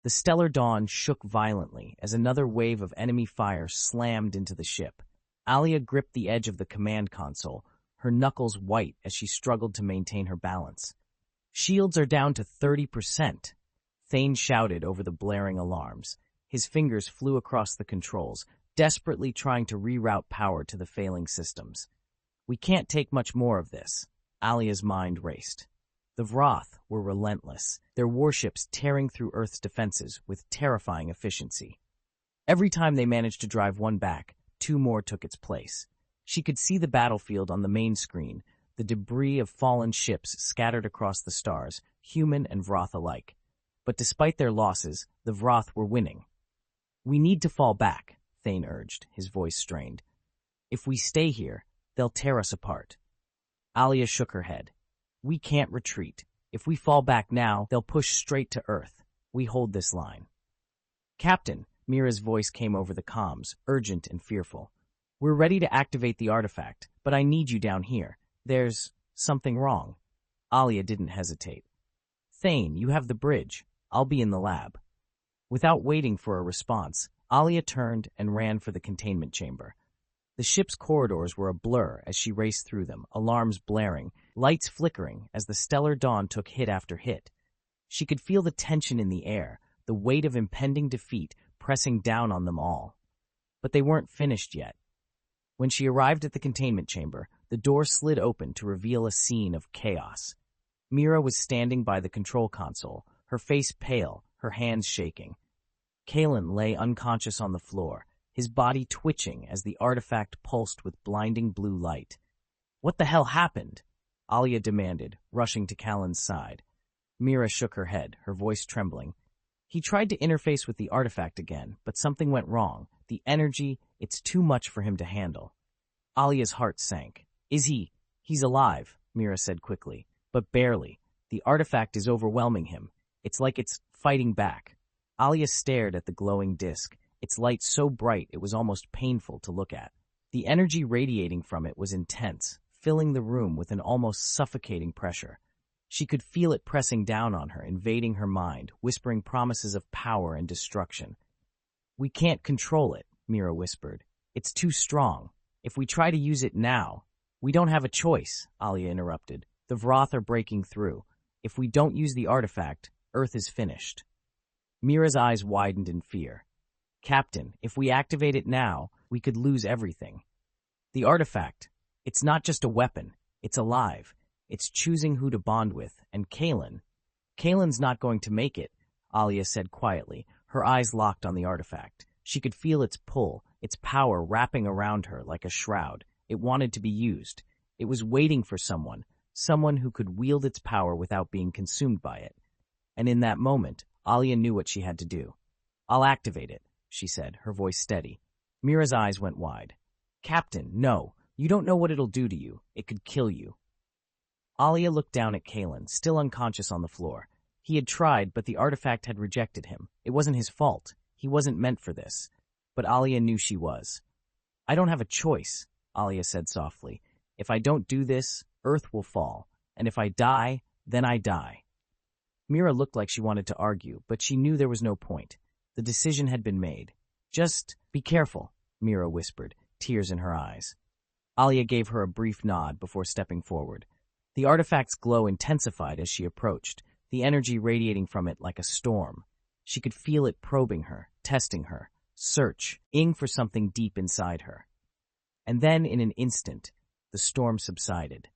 The stellar dawn shook violently as another wave of enemy fire slammed into the ship. Alya gripped the edge of the command console, her knuckles white as she struggled to maintain her balance. "Shields are down to 30%, Thane shouted over the blaring alarms. His fingers flew across the controls, desperately trying to reroute power to the failing systems. "We can't take much more of this." Alya's mind raced. The Vraath were relentless, their warships tearing through Earth's defenses with terrifying efficiency. Every time they managed to drive one back, two more took its place. She could see the battlefield on the main screen, the debris of fallen ships scattered across the stars, human and Vraath alike. But despite their losses, the Vraath were winning. "We need to fall back," Thane urged, his voice strained. "If we stay here, they'll tear us apart." Alya shook her head. "We can't retreat. If we fall back now, they'll push straight to Earth. We hold this line." "Captain," Mira's voice came over the comms, urgent and fearful. "We're ready to activate the artifact, but I need you down here. There's something wrong." Alya didn't hesitate. "Thane, you have the bridge. I'll be in the lab." Without waiting for a response, Alya turned and ran for the containment chamber. The ship's corridors were a blur as she raced through them, alarms blaring, lights flickering as the stellar dawn took hit after hit. She could feel the tension in the air, the weight of impending defeat pressing down on them all. But they weren't finished yet. When she arrived at the containment chamber, the door slid open to reveal a scene of chaos. Mira was standing by the control console, her face pale, her hands shaking. Kalen lay unconscious on the floor, his body twitching as the artifact pulsed with blinding blue light. "What the hell happened?" Alya demanded, rushing to Kalen's side. Mira shook her head, her voice trembling. "He tried to interface with the artifact again, but something went wrong. The energy, it's too much for him to handle." Alya's heart sank. He's alive," Mira said quickly, "but barely. The artifact is overwhelming him. It's like it's fighting back." Alya stared at the glowing disk, its light so bright it was almost painful to look at. The energy radiating from it was intense, filling the room with an almost suffocating pressure. She could feel it pressing down on her, invading her mind, whispering promises of power and destruction. "We can't control it," Mira whispered. "It's too strong. If we try to use it now—" "We don't have a choice," Alya interrupted. "The Vraath are breaking through. If we don't use the artifact, Earth is finished." Mira's eyes widened in fear. "Captain, if we activate it now, we could lose everything. The artifact, it's not just a weapon. It's alive. It's choosing who to bond with, and Kalen's not going to make it," Alya said quietly, her eyes locked on the artifact. She could feel its pull, its power wrapping around her like a shroud. It wanted to be used. It was waiting for someone who could wield its power without being consumed by it. And in that moment, Alya knew what she had to do. "I'll activate it," she said, her voice steady. Mira's eyes went wide. "Captain, no. You don't know what it'll do to you. It could kill you." Alya looked down at Kalen, still unconscious on the floor. He had tried, but the artifact had rejected him. It wasn't his fault. He wasn't meant for this. But Alya knew she was. "I don't have a choice," Alya said softly. "If I don't do this, Earth will fall. And if I die, then I die." Mira looked like she wanted to argue, but she knew there was no point. The decision had been made. "Just be careful," Mira whispered, tears in her eyes. Alya gave her a brief nod before stepping forward. The artifact's glow intensified as she approached, the energy radiating from it like a storm. She could feel it probing her, testing her, searching for something deep inside her. And then, in an instant, the storm subsided.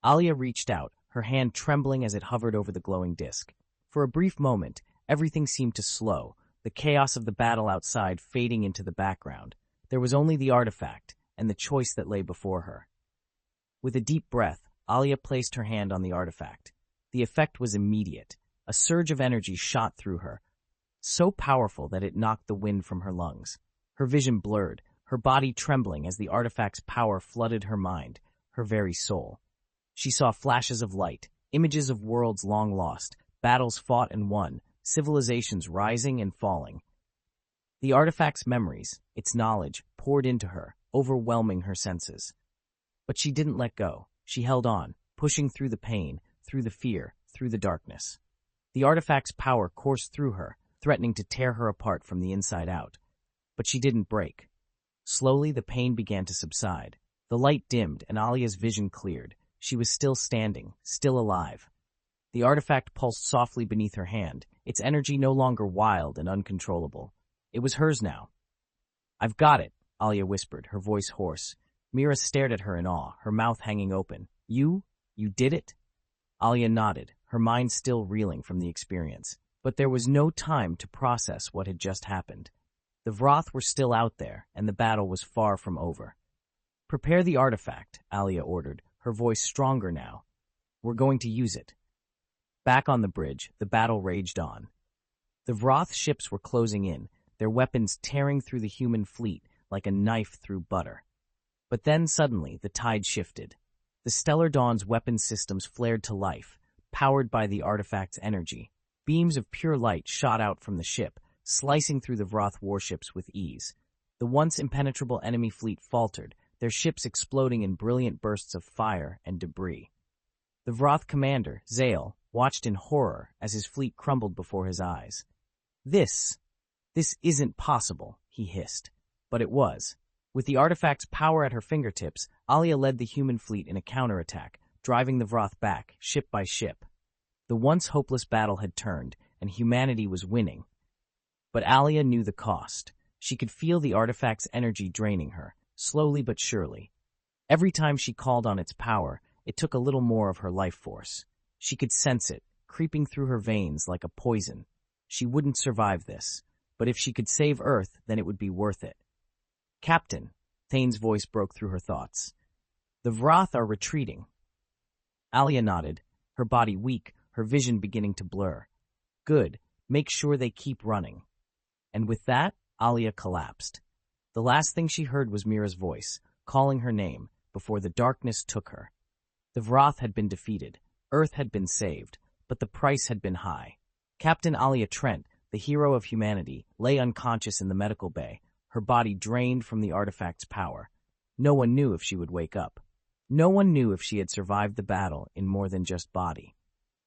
Alya reached out, her hand trembling as it hovered over the glowing disk. For a brief moment, everything seemed to slow, the chaos of the battle outside fading into the background. There was only the artifact and the choice that lay before her. With a deep breath, Alya placed her hand on the artifact. The effect was immediate. A surge of energy shot through her, so powerful that it knocked the wind from her lungs. Her vision blurred, her body trembling as the artifact's power flooded her mind, her very soul. She saw flashes of light, images of worlds long lost, battles fought and won, civilizations rising and falling. The artifact's memories, its knowledge, poured into her, overwhelming her senses. But she didn't let go. She held on, pushing through the pain, through the fear, through the darkness. The artifact's power coursed through her, threatening to tear her apart from the inside out. But she didn't break. Slowly, the pain began to subside. The light dimmed, and Alya's vision cleared. She was still standing, still alive. The artifact pulsed softly beneath her hand, its energy no longer wild and uncontrollable. It was hers now. "I've got it," Alya whispered, her voice hoarse. Mira stared at her in awe, her mouth hanging open. You did it?" Alya nodded, her mind still reeling from the experience. But there was no time to process what had just happened. The Vraath were still out there, and the battle was far from over. "Prepare the artifact," Alya ordered, her voice stronger now. "We're going to use it." Back on the bridge, the battle raged on. The Vraath ships were closing in, their weapons tearing through the human fleet like a knife through butter. But then suddenly, the tide shifted. The Stellar Dawn's weapon systems flared to life, powered by the artifact's energy. Beams of pure light shot out from the ship, slicing through the Vraath warships with ease. The once impenetrable enemy fleet faltered, their ships exploding in brilliant bursts of fire and debris. The Vraath commander, Zale, watched in horror as his fleet crumbled before his eyes. This isn't possible," he hissed. But it was. With the artifact's power at her fingertips, Alya led the human fleet in a counterattack, driving the Vraath back, ship by ship. The once hopeless battle had turned, and humanity was winning. But Alya knew the cost. She could feel the artifact's energy draining her, slowly but surely. Every time she called on its power, it took a little more of her life force. She could sense it, creeping through her veins like a poison. She wouldn't survive this, but if she could save Earth, then it would be worth it. "Captain," Thane's voice broke through her thoughts. "The Vraath are retreating." Alya nodded, her body weak, her vision beginning to blur. "Good, make sure they keep running." And with that, Alya collapsed. The last thing she heard was Mira's voice, calling her name, before the darkness took her. The Vraath had been defeated. Earth had been saved, but the price had been high. Captain Alya Trent, the hero of humanity, lay unconscious in the medical bay, her body drained from the artifact's power. No one knew if she would wake up. No one knew if she had survived the battle in more than just body.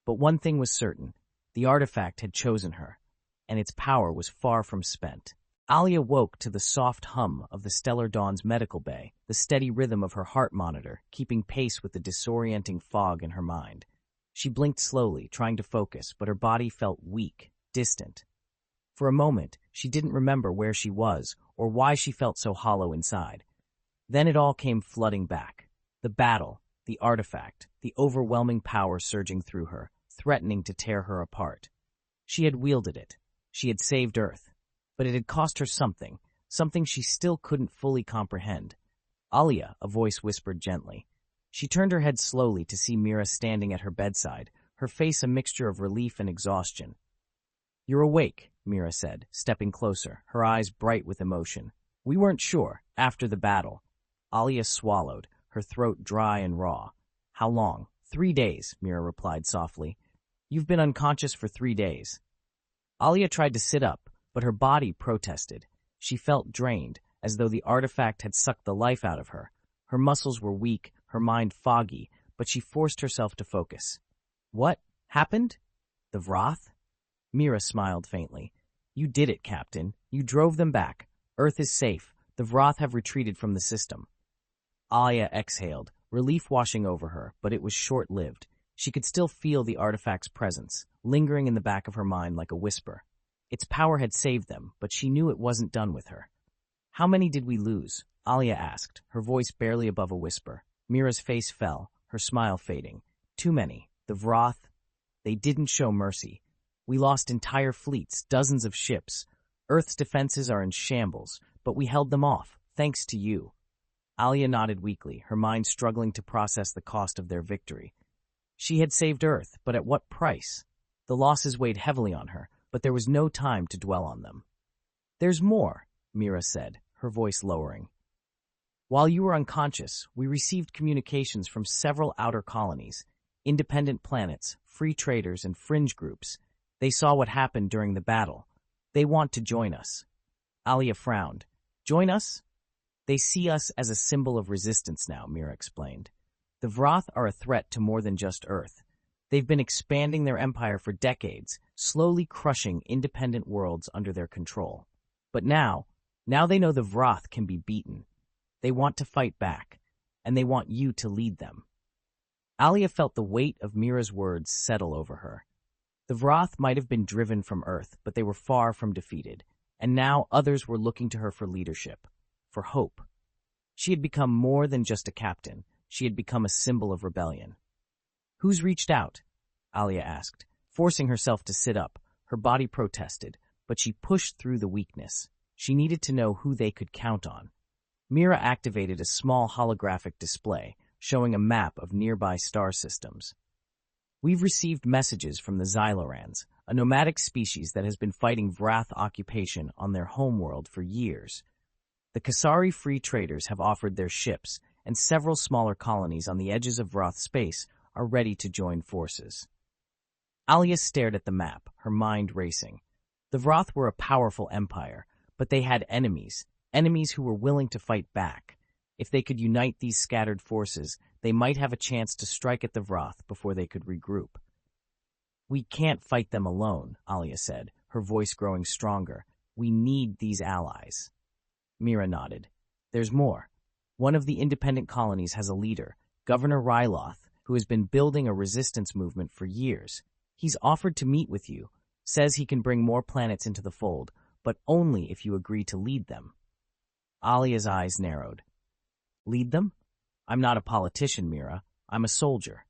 But one thing was certain, the artifact had chosen her, and its power was far from spent. Alya woke to the soft hum of the Stellar Dawn's medical bay, the steady rhythm of her heart monitor, keeping pace with the disorienting fog in her mind. She blinked slowly, trying to focus, but her body felt weak, distant. For a moment, she didn't remember where she was or why she felt so hollow inside. Then it all came flooding back. The battle, the artifact, the overwhelming power surging through her, threatening to tear her apart. She had wielded it. She had saved Earth. But it had cost her something she still couldn't fully comprehend. "Alya," a voice whispered gently. She turned her head slowly to see Mira standing at her bedside, her face a mixture of relief and exhaustion. "You're awake," Mira said, stepping closer, her eyes bright with emotion. "We weren't sure, after the battle." Alya swallowed, her throat dry and raw. "How long?" 3 days, Mira replied softly. "You've been unconscious for 3 days." Alya tried to sit up, but her body protested. She felt drained, as though the artifact had sucked the life out of her. Her muscles were weak, her mind foggy, but she forced herself to focus. "What happened? The Vraath?" Mira smiled faintly. "You did it, Captain. You drove them back. Earth is safe. The Vraath have retreated from the system." Alya exhaled, relief washing over her, but it was short-lived. She could still feel the artifact's presence, lingering in the back of her mind like a whisper. Its power had saved them, but she knew it wasn't done with her. "How many did we lose?" Alya asked, her voice barely above a whisper. Mira's face fell, her smile fading. "Too many. The Vraath, they didn't show mercy. We lost entire fleets, dozens of ships. Earth's defenses are in shambles, but we held them off, thanks to you." Alya nodded weakly, her mind struggling to process the cost of their victory. She had saved Earth, but at what price? The losses weighed heavily on her, but there was no time to dwell on them. "There's more," Mira said, her voice lowering. "While you were unconscious, we received communications from several outer colonies, independent planets, free traders, and fringe groups. They saw what happened during the battle. They want to join us." Alya frowned. "Join us?" "They see us as a symbol of resistance now," Mira explained. "The Vraath are a threat to more than just Earth. They've been expanding their empire for decades, slowly crushing independent worlds under their control. But now they know the Vraath can be beaten. They want to fight back, and they want you to lead them. Alya felt the weight of Mira's words settle over her. The Vraath might have been driven from Earth, but they were far from defeated, and now others were looking to her for leadership, for hope. She had become more than just a captain. She had become a symbol of rebellion. "Who's reached out?" Alya asked, forcing herself to sit up. Her body protested, but she pushed through the weakness. She needed to know who they could count on. Mira activated a small holographic display, showing a map of nearby star systems. "We've received messages from the Xylorans, a nomadic species that has been fighting Vraath occupation on their homeworld for years. The Kasari free traders have offered their ships, and several smaller colonies on the edges of Vraath space are ready to join forces." Alya stared at the map, her mind racing. The Vraath were a powerful empire, but they had enemies who were willing to fight back. If they could unite these scattered forces, they might have a chance to strike at the Vraath before they could regroup. "We can't fight them alone," Alya said, her voice growing stronger. "We need these allies." Mira nodded. "There's more. One of the independent colonies has a leader, Governor Ryloth, who has been building a resistance movement for years. He's offered to meet with you, says he can bring more planets into the fold, but only if you agree to lead them." Alya's eyes narrowed. "Lead them? I'm not a politician, Mira. I'm a soldier."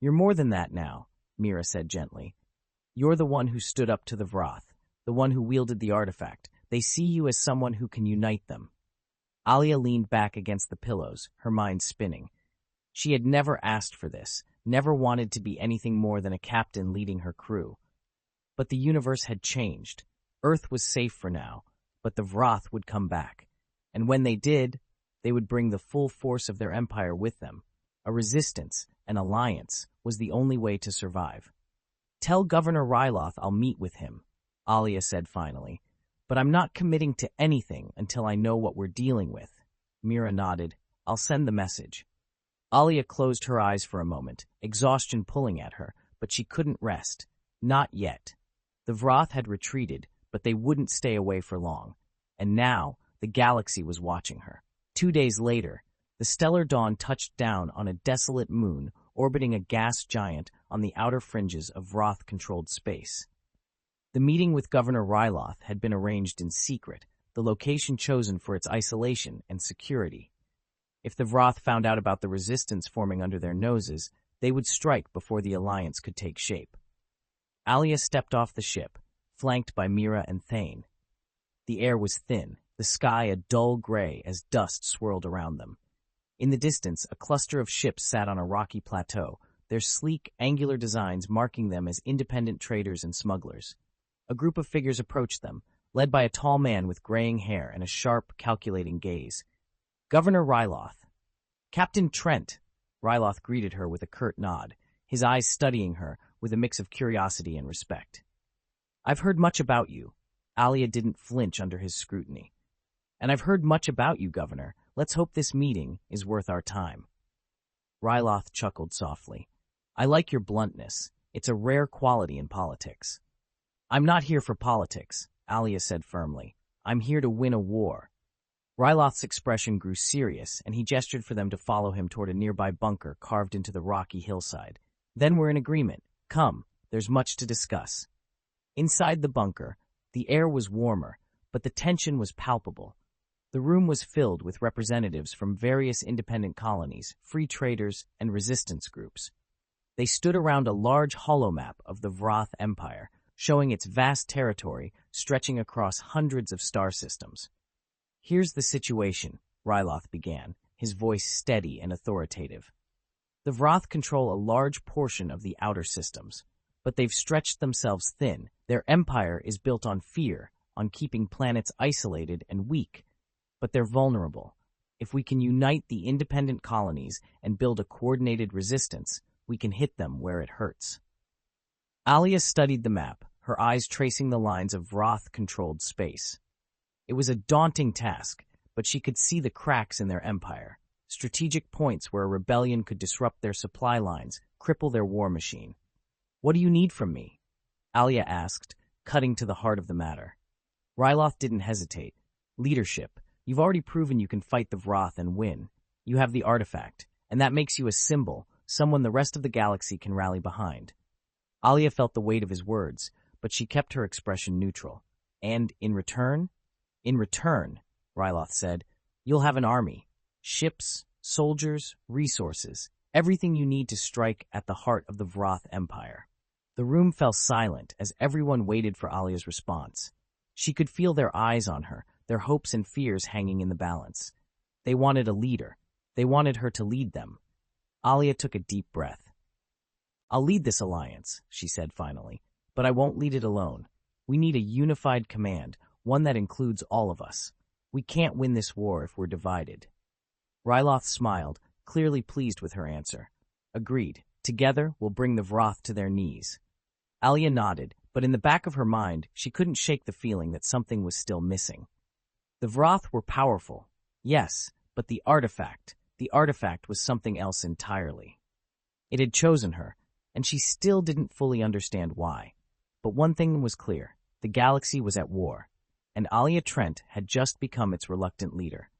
"You're more than that now," Mira said gently. "You're the one who stood up to the Vraath, the one who wielded the artifact. They see you as someone who can unite them." Alya leaned back against the pillows, her mind spinning. She had never asked for this, never wanted to be anything more than a captain leading her crew. But the universe had changed. Earth was safe for now, but the Vraath would come back. And when they did, they would bring the full force of their empire with them. A resistance, an alliance, was the only way to survive. "Tell Governor Ryloth I'll meet with him," Alya said finally. "But I'm not committing to anything until I know what we're dealing with." Mira nodded. "I'll send the message." Alya closed her eyes for a moment, exhaustion pulling at her, but she couldn't rest. Not yet. The Vraath had retreated, but they wouldn't stay away for long. And now, the galaxy was watching her. 2 days later, the stellar dawn touched down on a desolate moon orbiting a gas giant on the outer fringes of Vraath-controlled space. The meeting with Governor Ryloth had been arranged in secret, the location chosen for its isolation and security. If the Vraath found out about the resistance forming under their noses, they would strike before the alliance could take shape. Alya stepped off the ship, flanked by Mira and Thane. The air was thin, the sky a dull gray as dust swirled around them. In the distance, a cluster of ships sat on a rocky plateau, their sleek, angular designs marking them as independent traders and smugglers. A group of figures approached them, led by a tall man with graying hair and a sharp, calculating gaze. "Governor Ryloth." "Captain Trent," Ryloth greeted her with a curt nod, his eyes studying her with a mix of curiosity and respect. "I've heard much about you." Alya didn't flinch under his scrutiny. "And I've heard much about you, Governor. Let's hope this meeting is worth our time." Ryloth chuckled softly. "I like your bluntness. It's a rare quality in politics." "I'm not here for politics," Alya said firmly. "I'm here to win a war." Ryloth's expression grew serious, and he gestured for them to follow him toward a nearby bunker carved into the rocky hillside. "Then we're in agreement. Come, there's much to discuss." Inside the bunker, the air was warmer, but the tension was palpable. The room was filled with representatives from various independent colonies, free traders, and resistance groups. They stood around a large holomap of the Vraath Empire, showing its vast territory stretching across hundreds of star systems. "Here's the situation," Ryloth began, his voice steady and authoritative. "The Vraath control a large portion of the outer systems, but they've stretched themselves thin. Their empire is built on fear, on keeping planets isolated and weak, but they're vulnerable. If we can unite the independent colonies and build a coordinated resistance, we can hit them where it hurts." Alya studied the map, her eyes tracing the lines of Vraath-controlled space. It was a daunting task, but she could see the cracks in their empire. strategic points where a rebellion could disrupt their supply lines, cripple their war machine. "What do you need from me?" Alya asked, cutting to the heart of the matter. Ryloth didn't hesitate. "Leadership. You've already proven you can fight the Vraath and win. You have the artifact, and that makes you a symbol, someone the rest of the galaxy can rally behind." Alya felt the weight of his words, but she kept her expression neutral. "And in return?" "In return," Ryloth said, "you'll have an army. Ships, soldiers, resources, everything you need to strike at the heart of the Vraath Empire." The room fell silent as everyone waited for Alya's response. She could feel their eyes on her, their hopes and fears hanging in the balance. They wanted a leader. They wanted her to lead them. Alya took a deep breath. "I'll lead this alliance," she said finally, "but I won't lead it alone. We need a unified command, one that includes all of us. We can't win this war if we're divided." Ryloth smiled, clearly pleased with her answer. "Agreed. Together, we'll bring the Vraath to their knees." Alya nodded, but in the back of her mind, she couldn't shake the feeling that something was still missing. The Vraath were powerful, yes, but the artifact was something else entirely. It had chosen her, and she still didn't fully understand why. But one thing was clear: the galaxy was at war, and Alya Trent had just become its reluctant leader.